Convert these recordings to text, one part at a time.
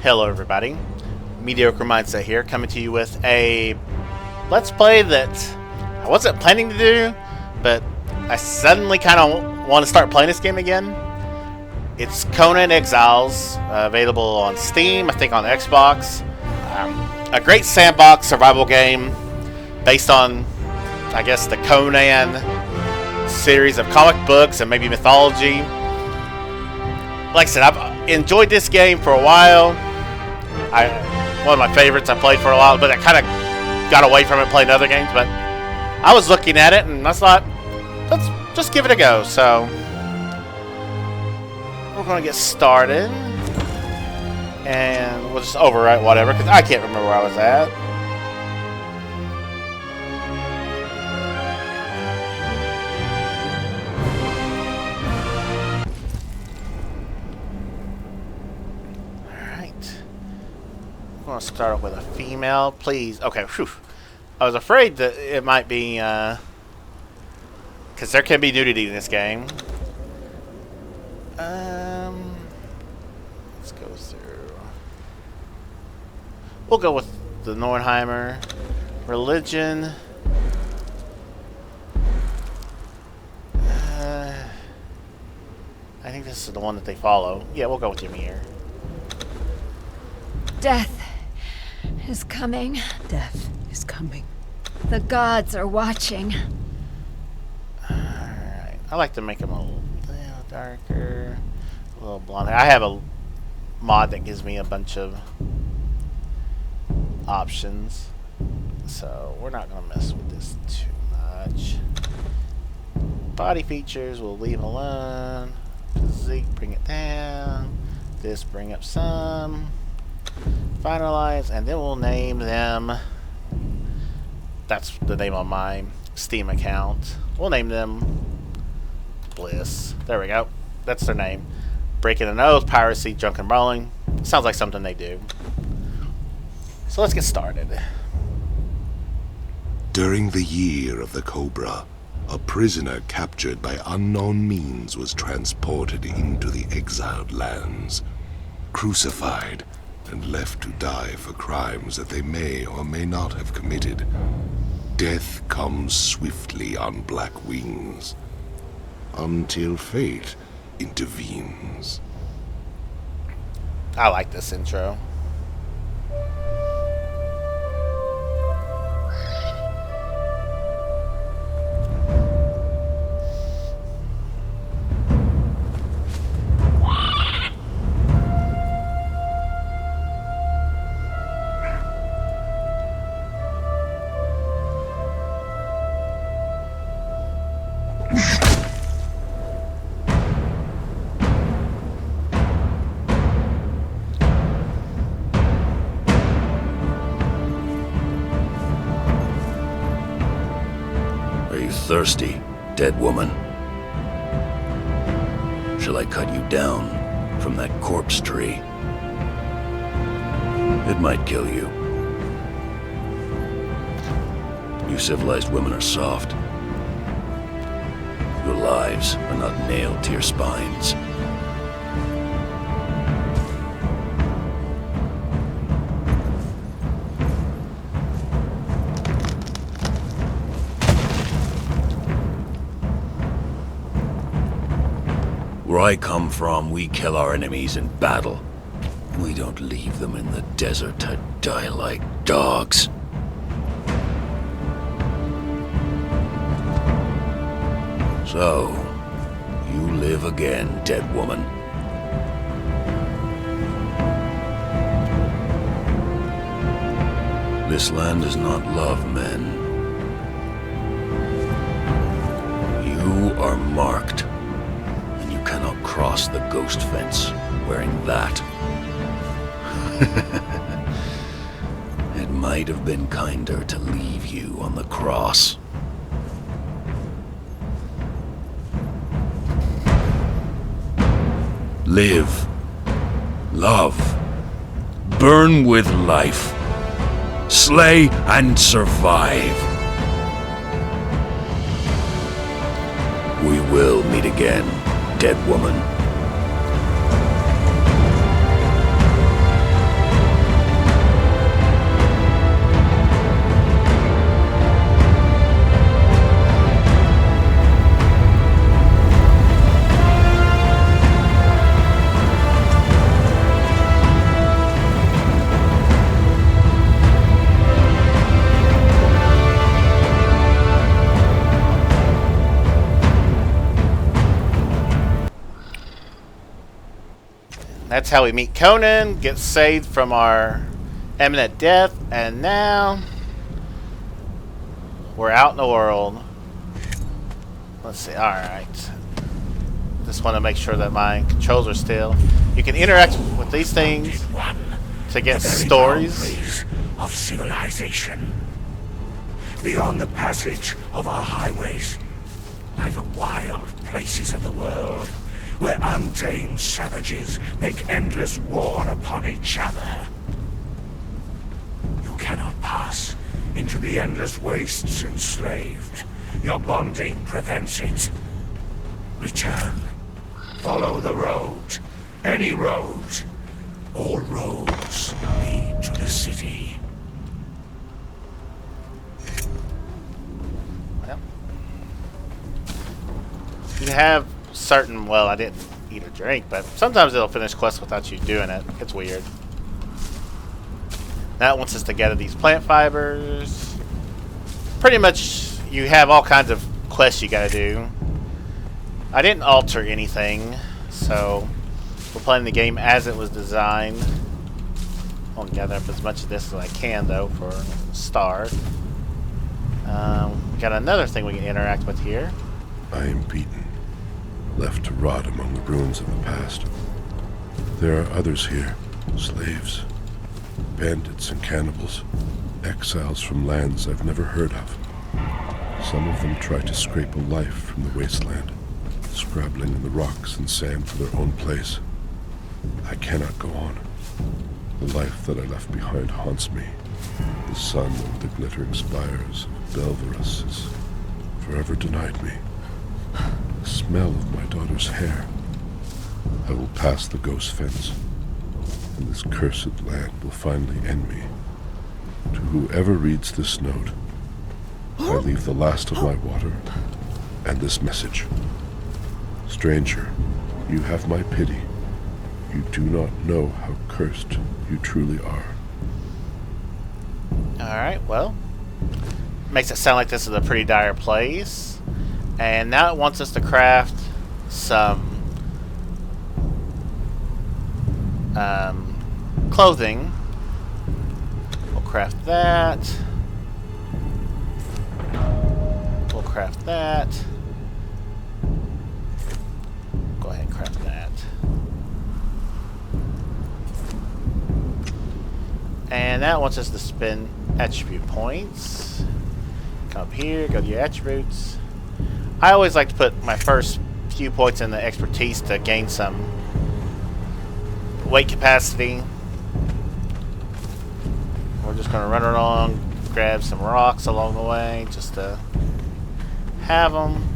Hello everybody, Mediocre Mindset here, coming to you with a Let's Play that I wasn't planning to do, but I suddenly kind of want to start playing this game again. It's Conan Exiles, available on Steam, I think on Xbox. A great sandbox survival game based on, I guess, the Conan series of comic books and maybe mythology. Like I said, I've enjoyed this game for a while. One of my favorites I played for a while, but I kind of got away from it playing other games. But I was looking at it and I thought, let's just give it a go. So we're going to get started. And we'll just overwrite whatever, because I can't remember where I was at. I'm going to start off with a female, please. Okay, whew. I was afraid that it might be, because there can be nudity in this game. Let's go through. We'll go with the Nordheimer. Religion. I think this is the one that they follow. Yeah, we'll go with Ymir. Death is coming. Death is coming. The gods are watching. Alright. I like to make them a little darker. A little blonde. I have a mod that gives me a bunch of options. So we're not going to mess with this too much. Body features we'll leave alone. Physique, bring it down. This, bring up some. Finalize, and then we'll name them. That's the name on my Steam account. We'll name them Bliss. There we go. That's their name. Breaking an oath, piracy, drunk and brawling. Sounds like something they do. So let's get started. During the year of the Cobra, a prisoner captured by unknown means was transported into the exiled lands, crucified, and left to die for crimes that they may or may not have committed. Death comes swiftly on black wings, until fate intervenes. I like this intro. Thirsty, dead woman? Shall I cut you down from that corpse tree? It might kill you. You civilized women are soft. Your lives are not nailed to your spines. Where I come from, we kill our enemies in battle. We don't leave them in the desert to die like dogs. So, you live again, dead woman. This land does not love men. You are marked. Cannot cross the ghost fence wearing that. It might have been kinder to leave you on the cross. Live, love, burn with life, slay and survive. We will meet again, dead woman. That's how we meet Conan, get saved from our imminent death, and now we're out in the world. Let's see, alright. Just want to make sure that my controls are still. You can interact with these things to get stories. Of civilization. Beyond the passage of our highways lie the wild places of the world, where untamed savages make endless war upon each other. You cannot pass into the endless wastes enslaved. Your bonding prevents it. Return. Follow the road. Any road. All roads lead to the city. Well, you have certain, well, I didn't eat or drink, but sometimes it'll finish quests without you doing it. It's weird. That wants us to gather these plant fibers. Pretty much, you have all kinds of quests you gotta do. I didn't alter anything, so we're playing the game as it was designed. I'll gather up as much of this as I can, though, for a start. We got another thing we can interact with here. I am beaten, left to rot among the ruins of the past. There are others here, slaves, bandits and cannibals, exiles from lands I've never heard of. Some of them try to scrape a life from the wasteland, scrabbling in the rocks and sand for their own place. I cannot go on. The life that I left behind haunts me. The sun over the glittering spires of Belverus has forever denied me. The smell of my daughter's hair. I will pass the ghost fence, and this cursed land will finally end me. To whoever reads this note, I leave the last of my water and this message. Stranger, you have my pity. You do not know how cursed you truly are. Alright, well. Makes it sound like this is a pretty dire place. And now it wants us to craft some clothing. We'll craft that. We'll craft that. Go ahead and craft that. And that wants us to spend attribute points. Come up here, go to your attributes. I always like to put my first few points in the expertise to gain some weight capacity. We're just going to run along, grab some rocks along the way just to have them.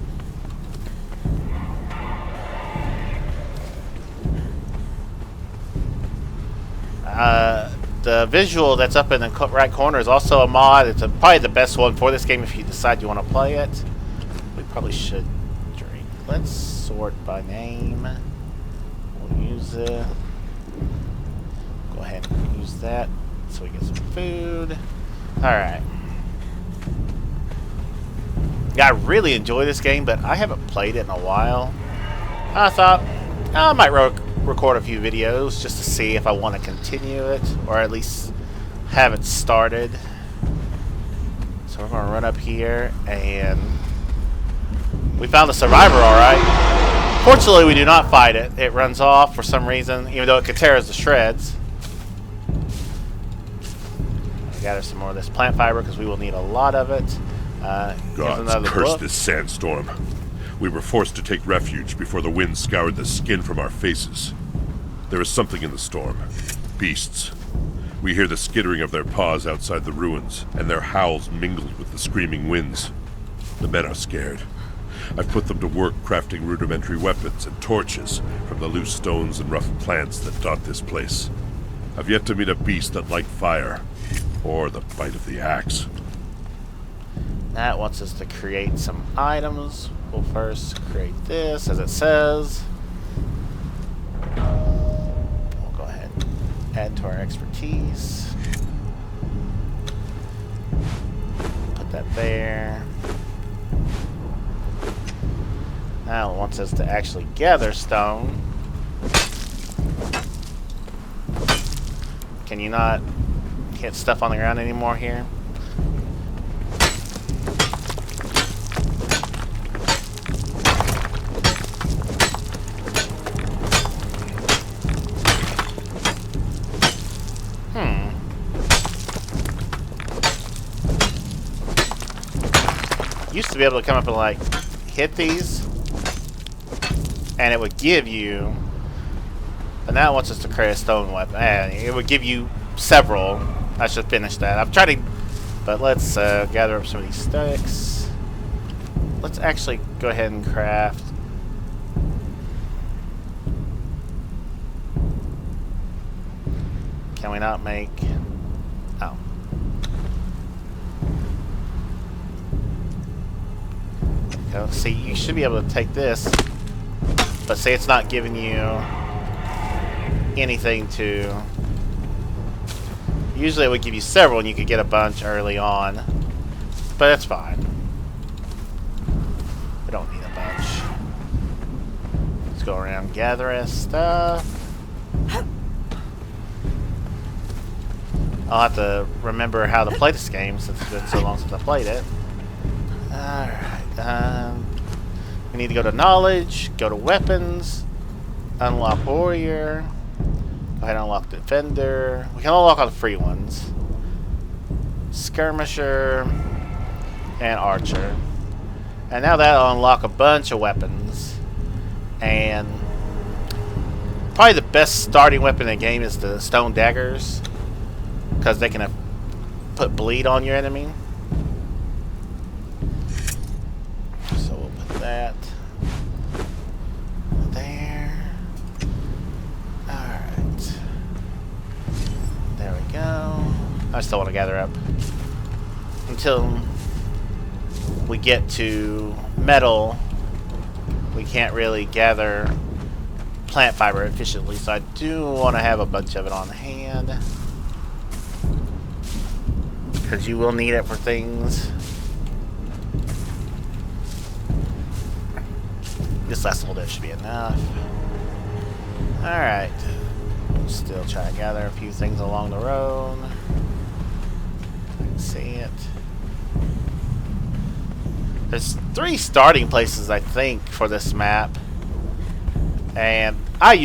The visual that's up in the right corner is also a mod. It's probably the best one for this game if you decide you want to play it. We probably should drink. Let's sort by name. We'll use it. Go ahead and use that so we get some food. Alright. Yeah, I really enjoy this game, but I haven't played it in a while. I thought I might record a few videos just to see if I want to continue it, or at least have it started. So we're going to run up here, and we found the survivor alright. Fortunately, we do not fight it. It runs off for some reason, even though it could tear us to shreds. Gather some more of this plant fiber because we will need a lot of it. Gods curse this sandstorm. We were forced to take refuge before the wind scoured the skin from our faces. There is something in the storm. Beasts. We hear the skittering of their paws outside the ruins, and their howls mingled with the screaming winds. The men are scared. I've put them to work crafting rudimentary weapons and torches from the loose stones and rough plants that dot this place. I've yet to meet a beast that liked fire, or the bite of the axe. That wants us to create some items. We'll first create this, as it says. We'll go ahead and add to our expertise. Put that there. Now it wants us to actually gather stone. Can you not hit stuff on the ground anymore here? Used to be able to come up and like hit these and it would give you, but now it wants us to create a stone weapon and it would give you several. I should finish that. I've tried to, but let's gather up some of these sticks. Let's actually go ahead and craft can we not make oh see, you should be able to take this, but say it's not giving you anything to. Usually it would give you several and you could get a bunch early on, but that's fine. We don't need a bunch. Let's go around gathering stuff. I'll have to remember how to play this game since it's been so long since I played it. Alright. We need to go to knowledge, go to weapons, unlock warrior, go ahead and unlock defender. We can unlock all the free ones. Skirmisher and archer. And now that'll unlock a bunch of weapons. And probably the best starting weapon in the game is the stone daggers, because they can put bleed on your enemy. That there. Alright. There we go. I still want to gather up until we get to metal. We can't really gather plant fiber efficiently, so I do want to have a bunch of it on hand because you will need it for things. This last little bit should be enough. Alright. Still try to gather a few things along the road. I can see it. There's 3 starting places, I think, for this map. And I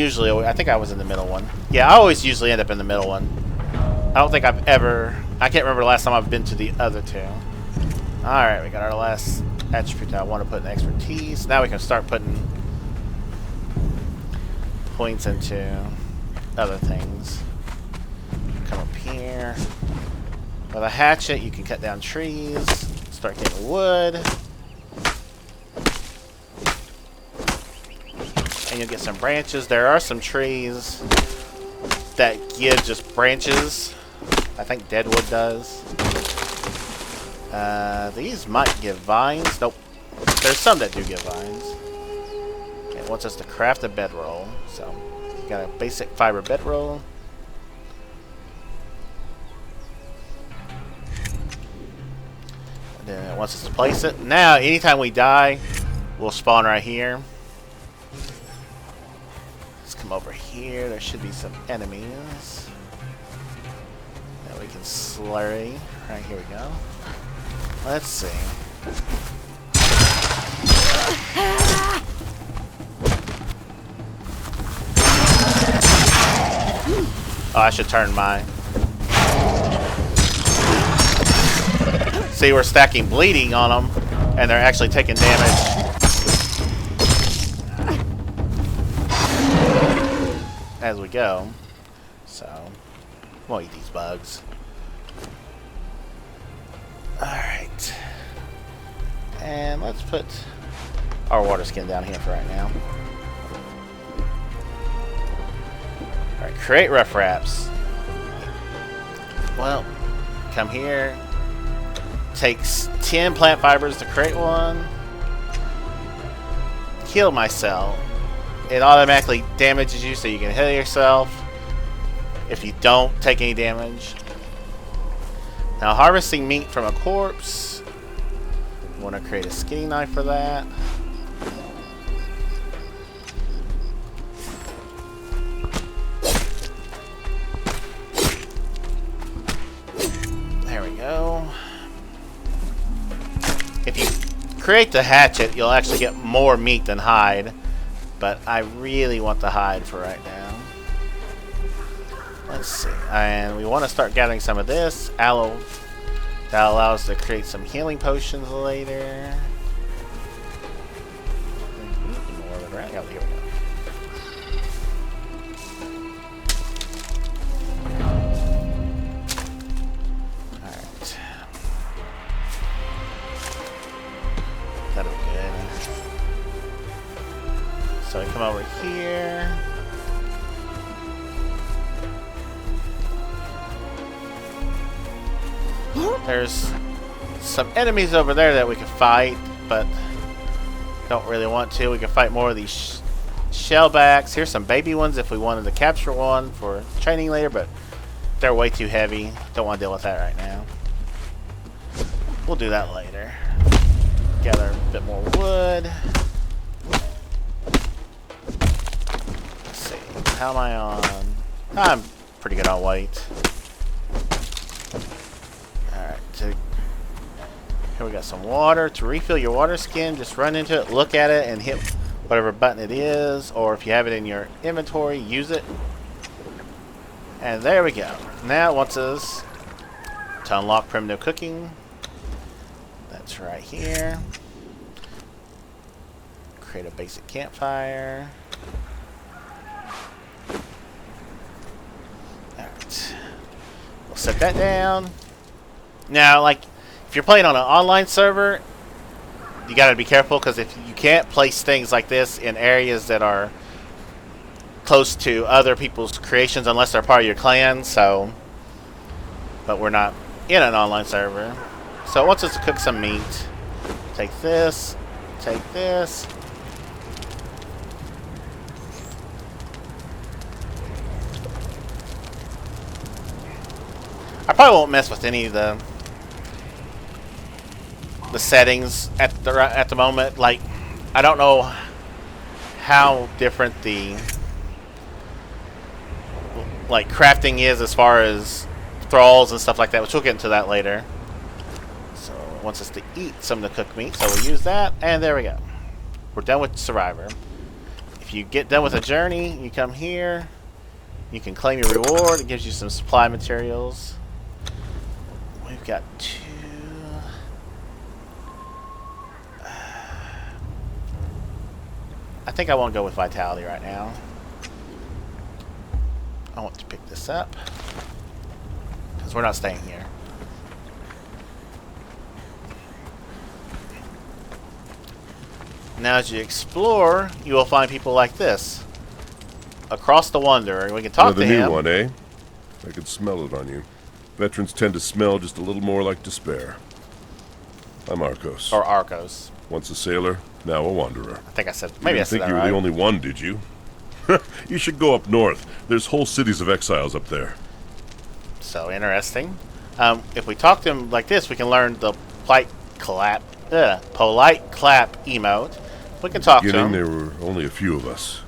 think I was in the middle one. Yeah, I always usually end up in the middle one. I don't think I've ever... I can't remember the last time I've been to the other 2. Alright, we got our last attribute I want to put in expertise. Now we can start putting points into other things. Come up here. With a hatchet, you can cut down trees, start getting wood, and you'll get some branches. There are some trees that give just branches. I think deadwood does. These might give vines. Nope. There's some that do give vines. It wants us to craft a bedroll. So, we got a basic fiber bedroll. And then it wants us to place it. Now, anytime we die, we'll spawn right here. Let's come over here. There should be some enemies that we can slurry. Right, here we go. Let's see. Oh, I should turn mine. See, we're stacking bleeding on them, and they're actually taking damage as we go. So, we'll eat these bugs. Alright. And let's put our water skin down here for right now. Alright, create rough wraps. Well, come here. Takes 10 plant fibers to create one. Kill myself. It automatically damages you so you can heal yourself if you don't take any damage. Now, harvesting meat from a corpse. You want to create a skinning knife for that. create the hatchet, you'll actually get more meat than hide. But I really want the hide for right now. Let's see. And we want to start gathering some of this aloe. That allows us to create some healing potions later. Oh, here we go. Alright. That'll be good. So we come over here. There's some enemies over there that we can fight, but don't really want to. We can fight more of these shellbacks. Here's some baby ones if we wanted to capture one for training later, but they're way too heavy. Don't want to deal with that right now. We'll do that later. Gather a bit more wood. Let's see. How am I on? I'm pretty good on weight. Here we got some water. To refill your water skin, just run into it, look at it, and hit whatever button it is, or if you have it in your inventory, use it. And there we go. Now it wants us to unlock primitive cooking. That's right here. Create a basic campfire. Alright. We'll set that down. Now, like, if you're playing on an online server, you gotta be careful, because if you can't place things like this in areas that are close to other people's creations unless they're part of your clan, so, but we're not in an online server. So it wants us to cook some meat. Take this, take this. I probably won't mess with any of the settings at the moment. Like, I don't know how different the like crafting is as far as thralls and stuff like that, which we'll get into that later. So it wants us to eat some of the cooked meat, so we'll use that, and there we go. We're done with Survivor. If you get done with a journey, you come here, you can claim your reward. It gives you some supply materials. We've got 2. I think I won't go with Vitality right now. I want to pick this up, because we're not staying here. Now as you explore, you will find people like this. Across the Wanderer. We can talk to him. Another new one, eh? I can smell it on you. Veterans tend to smell just a little more like despair. I'm Arcos. Or Arcos. Once a sailor, now a wanderer. I think I said, maybe I said that right. You didn't think you were the only one, did you? You should go up north. There's whole cities of exiles up there. So interesting. If we talk to him like this, we can learn the polite clap emote. We can talk to him. There were only a few of us.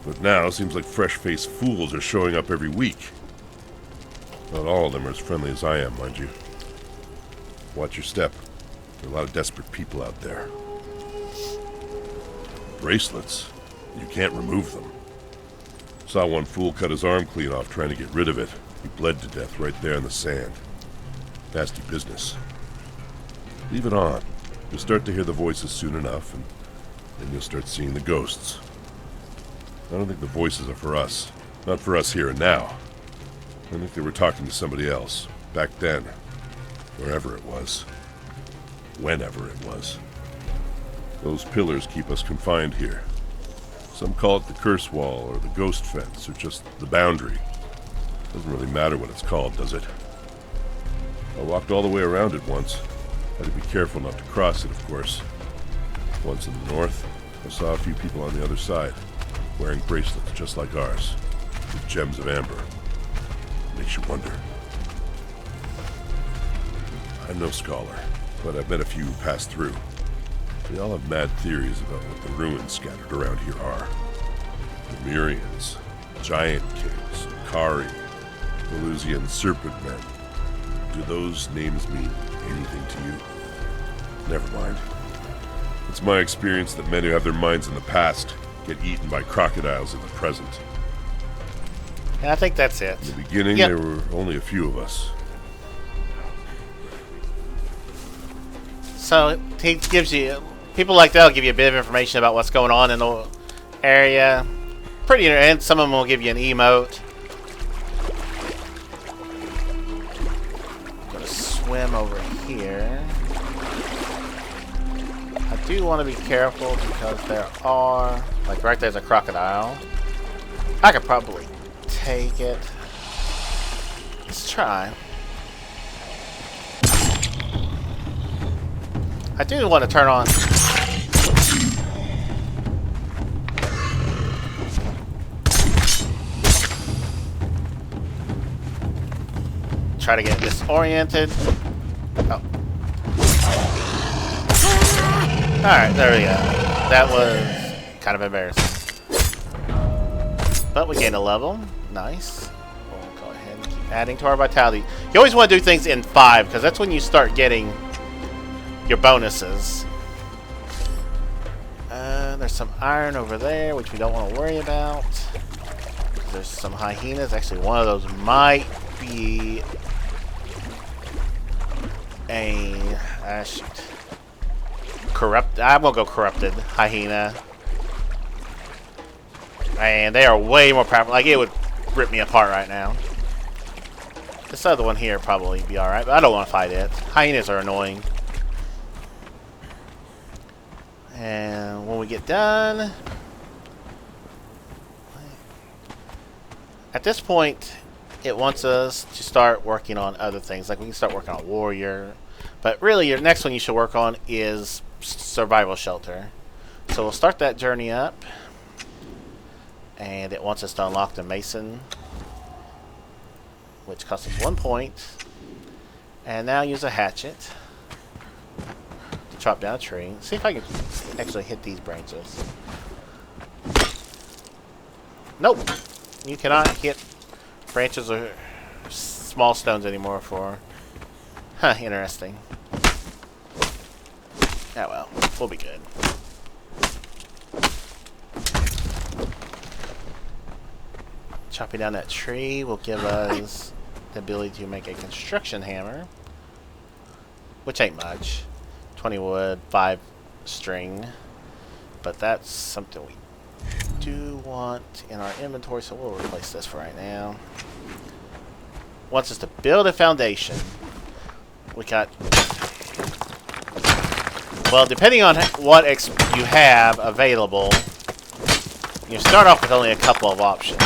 But now, it seems like fresh-faced fools are showing up every week. Not all of them are as friendly as I am, mind you. Watch your step. There are a lot of desperate people out there. Bracelets. You can't remove them. Saw one fool cut his arm clean off trying to get rid of it. He bled to death right there in the sand. Nasty business. Leave it on. You'll start to hear the voices soon enough, and then you'll start seeing the ghosts. I don't think the voices are for us. Not for us here and now. I think they were talking to somebody else. Back then. Wherever it was. Whenever it was. Those pillars keep us confined here. Some call it the curse wall, or the ghost fence, or just the boundary. Doesn't really matter what it's called, does it? I walked all the way around it once. Had to be careful not to cross it, of course. Once in the north, I saw a few people on the other side, wearing bracelets just like ours, with gems of amber. Makes you wonder. I'm no scholar, but I've met a few who passed through. They all have mad theories about what the ruins scattered around here are. The Mirians, Giant Kings, Kari, Pelusian Serpent Men. Do those names mean anything to you? Never mind. It's my experience that men who have their minds in the past get eaten by crocodiles in the present. And I think that's it. In the beginning, Yep. there were only a few of us. So he gives you, people like that will give you a bit of information about what's going on in the area. Pretty, and some of them will give you an emote. Gonna swim over here. I do want to be careful because there are, like right there's a crocodile. I could probably take it. Let's try. I do want to turn on. Try to get disoriented. Oh. Alright, there we go. That was kind of embarrassing. But we gained a level. Nice. We'll go ahead and keep adding to our vitality. You always want to do things in 5 because that's when you start getting your bonuses. There's some iron over there, which we don't want to worry about. There's some hyenas. Actually, one of those might be a shoot. I'm gonna go corrupted hyena. And they are way more powerful. Like, it would rip me apart right now. This other one here probably be alright, but I don't want to fight it. Hyenas are annoying. And when we get done, at this point, it wants us to start working on other things. Like, we can start working on warrior, but really your next one you should work on is survival shelter. So we'll start that journey up, and it wants us to unlock the mason, which costs us 1 point, and now use a hatchet to chop down a tree. See if I can actually hit these branches. Nope, you cannot hit branches or small stones anymore for... Huh, interesting. Oh well, we'll be good. Chopping down that tree will give us the ability to make a construction hammer, which ain't much. 20 wood, 5 string, but that's something we do want in our inventory, so we'll replace this for right now. Wants us to build a foundation. We got, well, depending on what you have available, you start off with only a couple of options.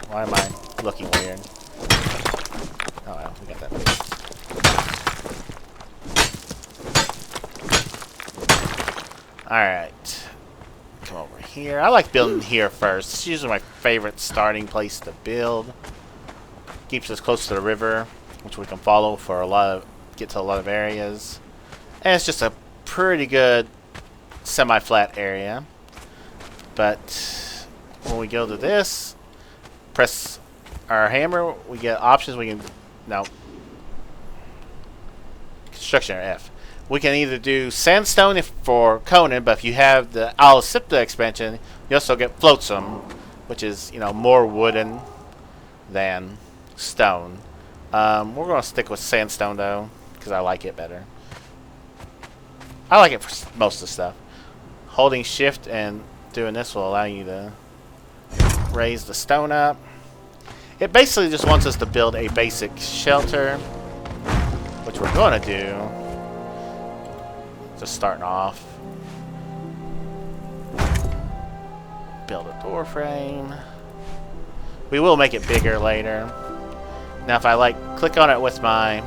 Why am I looking weird? Oh well, we got that. Alright. Come over here. I like building here first. It's usually my favorite starting place to build. Keeps us close to the river, which we can follow for a lot of, get to a lot of areas. And it's just a pretty good semi-flat area. But when we go to this, press our hammer, we get options. We can now construction or F. We can either do sandstone for Conan, but if you have the Alasipta expansion, you also get flotsam, which is, you know, more wooden than stone. We're gonna stick with sandstone though, because I like it better. I like it for most of the stuff. Holding shift and doing this will allow you to raise the stone up. It basically just wants us to build a basic shelter, which we're going to do. Just starting off. Build a door frame. We will make it bigger later. Now if I click on it with my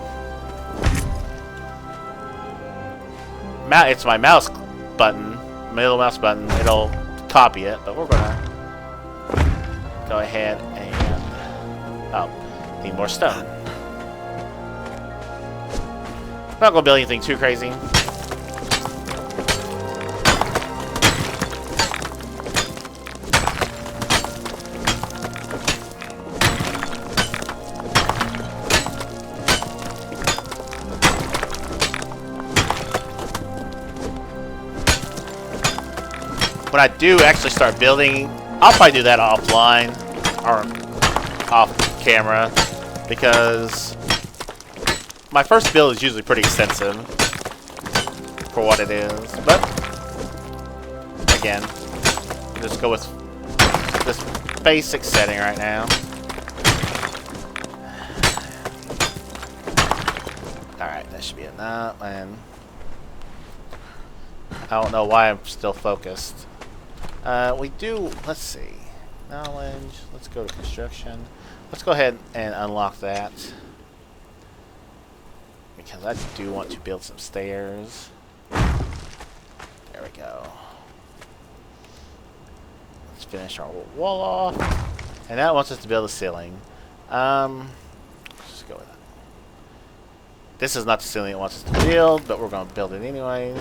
it's my mouse button, middle mouse button, it'll copy it, but we're gonna go ahead and need more stone. Not gonna build anything too crazy. when I do actually start building, I'll probably do that offline or off camera, because my first build is usually pretty extensive for what it is. But again, just go with this basic setting right now. Alright, that should be enough. And I don't know why I'm still focused. We do, let's see, knowledge, let's go to construction. Let's go ahead and unlock that, because I do want to build some stairs. There we go. Let's finish our wall off. And that wants us to build a ceiling. Let's just go with that. This is not the ceiling it wants us to build, but we're going to build it anyways.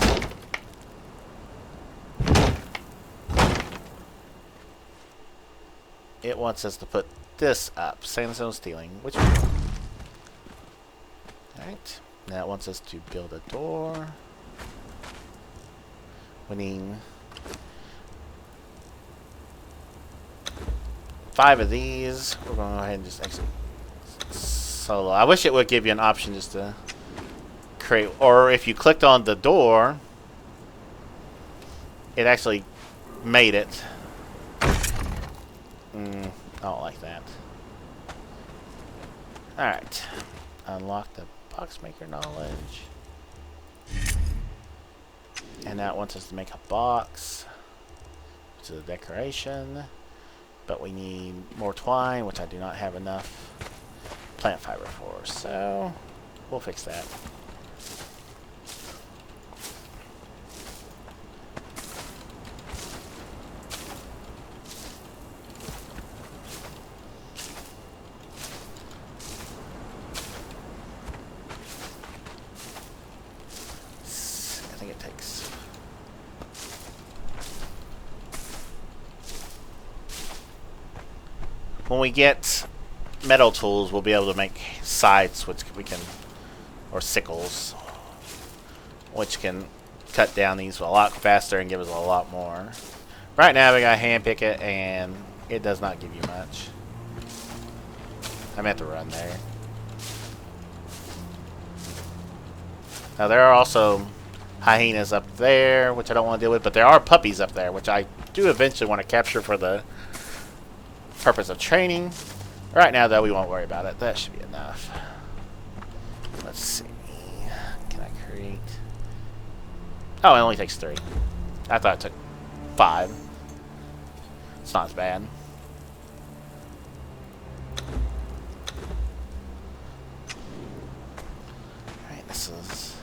It wants us to put this up, sandstone ceiling, which we will. Alright, now it wants us to build a door. We need 5 of these. We're going to go ahead and just exit solo. I wish it would give you an option just to create, or if you clicked on the door, it actually made it. I don't like that. Alright. Unlock the box maker knowledge. And now it wants us to make a box, which is a decoration. But we need more twine, which I do not have enough plant fiber for. So we'll fix that. When we get metal tools, we'll be able to make scythes, which we can, or sickles, which can cut down these a lot faster and give us a lot more. Right now we got hand pick it, and it does not give you much. I'm gonna have to run there. Now there are also hyenas up there, which I don't want to deal with, but there are puppies up there, which I do eventually want to capture for the purpose of training. Right now, though, we won't worry about it. That should be enough. Let's see. Can I create? Oh, it only takes 3. I thought it took 5. It's not as bad. Alright, this is...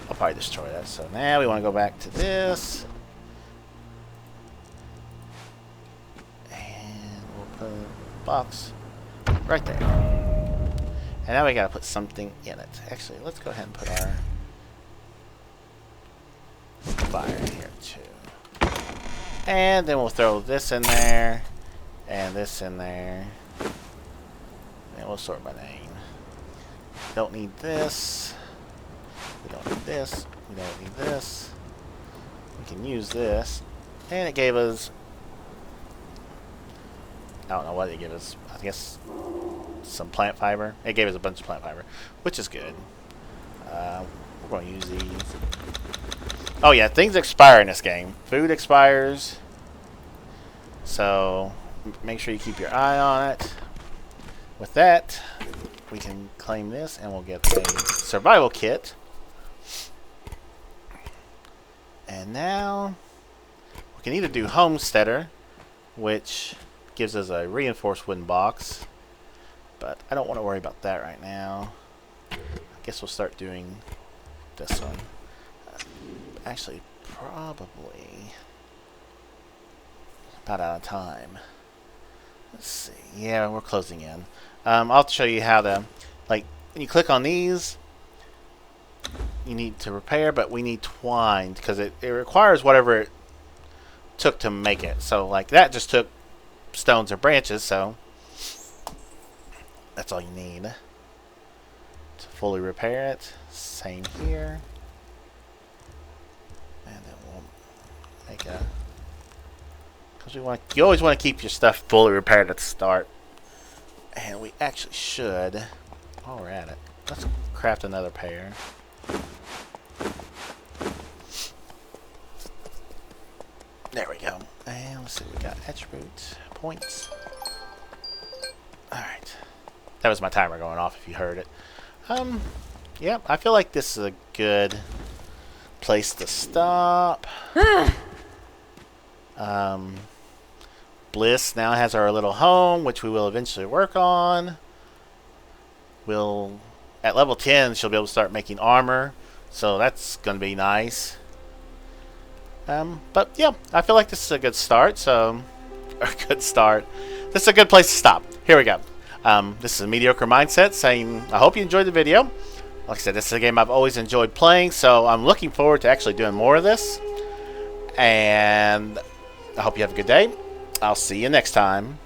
I'll probably destroy that. So now we want to go back to this. Box right there. And now we gotta put something in it. Actually, let's go ahead and put our fire here too. And then we'll throw this in there and this in there. And we'll sort by name. Don't need this. We don't need this. We don't need this. We can use this. And it gave us, I don't know what it gave us. I guess some plant fiber. It gave us a bunch of plant fiber, which is good. We're going to use these. Oh yeah, things expire in this game. Food expires. So make sure you keep your eye on it. With that, we can claim this and we'll get a survival kit. And now we can either do Homesteader, which gives us a reinforced wooden box, but I don't want to worry about that right now. I guess we'll start doing this one. Actually, probably about out of time. Let's see. Yeah, we're closing in. I'll show you how to, like, when you click on these, you need to repair, but we need twine because it requires whatever it took to make it. So, like, that just took stones or branches, so that's all you need to fully repair it. Same here. And then we'll Like because you always want to keep your stuff fully repaired at the start. And we actually should, while we're at it, let's craft another pair. There we go. And let's see, we got attribute points. Alright. That was my timer going off if you heard it. Yeah, I feel like this is a good place to stop. Bliss now has our little home, which we will eventually work on. At level 10, she'll be able to start making armor, so that's going to be nice. But yeah, I feel like this is a good start. This is a good place to stop. Here we go. This is a Mediocre Mindset saying, I hope you enjoyed the video. Like I said, this is a game I've always enjoyed playing, so I'm looking forward to actually doing more of this. And I hope you have a good day. I'll see you next time.